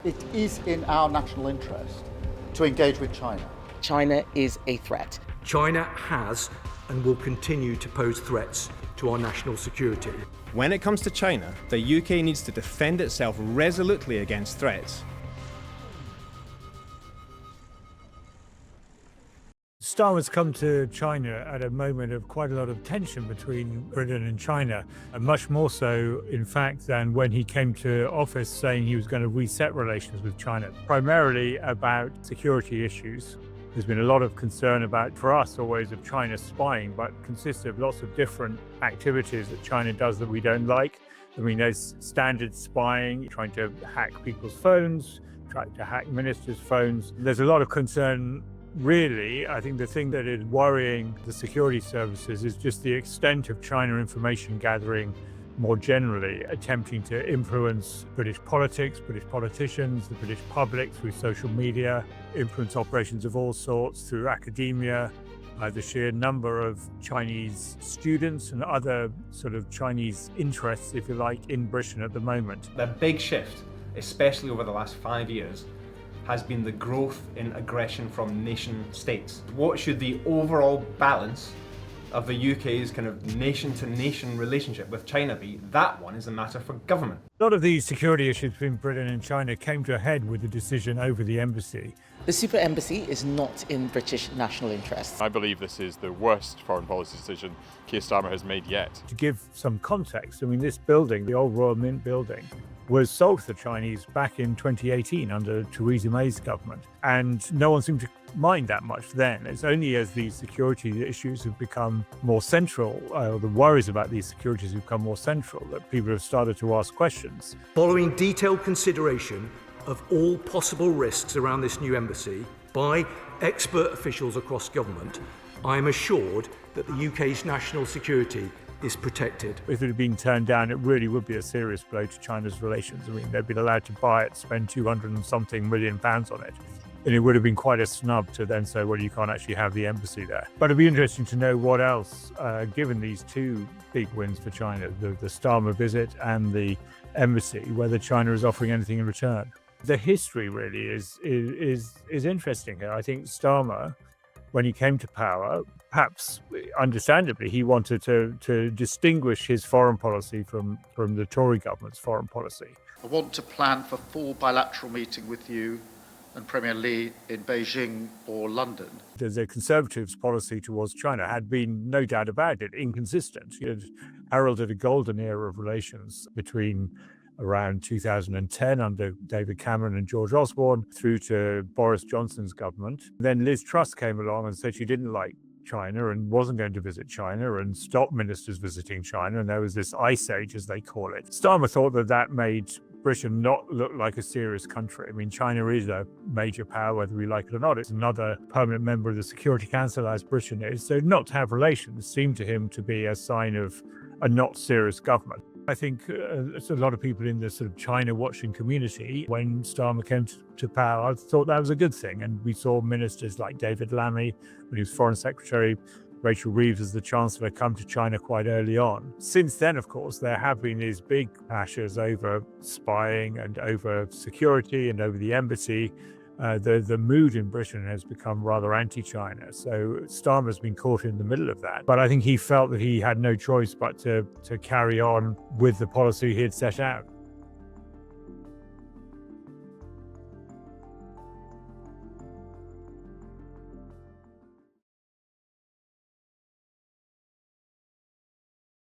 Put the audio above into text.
It is in our national interest to engage with China. China is a threat. China has and will continue to pose threats to our national security. When it comes to China, the UK needs to defend itself resolutely against threats. Starmer's come to China at a moment of quite a lot of tension between Britain and China, and much more so, in fact, than when he came to office saying he was going to reset relations with China, primarily about security issues. There's been a lot of concern about, for us always, of China spying, but consists of lots of different activities that China does that we don't like. I mean, there's standard spying, trying to hack people's phones, trying to hack ministers' phones. There's a lot of concern. Really, I think the thing that is worrying the security services is just the extent of China information gathering more generally, attempting to influence British politics, British politicians, the British public through social media, influence operations of all sorts through academia, the sheer number of Chinese students and other sort of Chinese interests, if you like, in Britain at the moment. The big shift, especially over the last 5 years, has been the growth in aggression from nation states. What should the overall balance of the UK's kind of nation-to-nation relationship with China be? That one is a matter for government. A lot of these security issues between Britain and China came to a head with the decision over the embassy. The super embassy is not in British national interest. I believe this is the worst foreign policy decision Keir Starmer has made yet. To give some context, I mean, this building, the old Royal Mint building, was sold to the Chinese back in 2018 under Theresa May's government. And no one seemed to mind that much then. It's only as these security issues have become more central, or the worries about these securities have become more central, that people have started to ask questions. Following detailed consideration of all possible risks around this new embassy by expert officials across government, I am assured that the UK's national security is protected. If it had been turned down, it really would be a serious blow to China's relations. I mean, they'd been allowed to buy it, spend 200 and something million pounds on it. And it would have been quite a snub to then say, well, you can't actually have the embassy there. But it'd be interesting to know what else, given these two big wins for China, the Starmer visit and the embassy, whether China is offering anything in return. The history really is interesting here. I think Starmer, when he came to power, perhaps understandably, he wanted to distinguish his foreign policy from the Tory government's foreign policy. I want to plan for full bilateral meeting with you and Premier Li in Beijing or London. The Conservatives' policy towards China had been, no doubt about it, inconsistent. It had heralded a golden era of relations between around 2010 under David Cameron and George Osborne through to Boris Johnson's government. Then Liz Truss came along and said she didn't like China and wasn't going to visit China and stop ministers visiting China, and there was this ice age, as they call it. Starmer thought that made Britain not look like a serious country. I mean, China is a major power, whether we like it or not. It's another permanent member of the Security Council, as Britain is. So not to have relations seemed to him to be a sign of a not serious government. I think a lot of people in the sort of China watching community, when Starmer came to power, thought that was a good thing. And we saw ministers like David Lammy, when he was Foreign Secretary, Rachel Reeves as the Chancellor, come to China quite early on. Since then, of course, there have been these big clashes over spying and over security and over the embassy. The mood in Britain has become rather anti-China. So Starmer's been caught in the middle of that. But I think he felt that he had no choice but to carry on with the policy he had set out.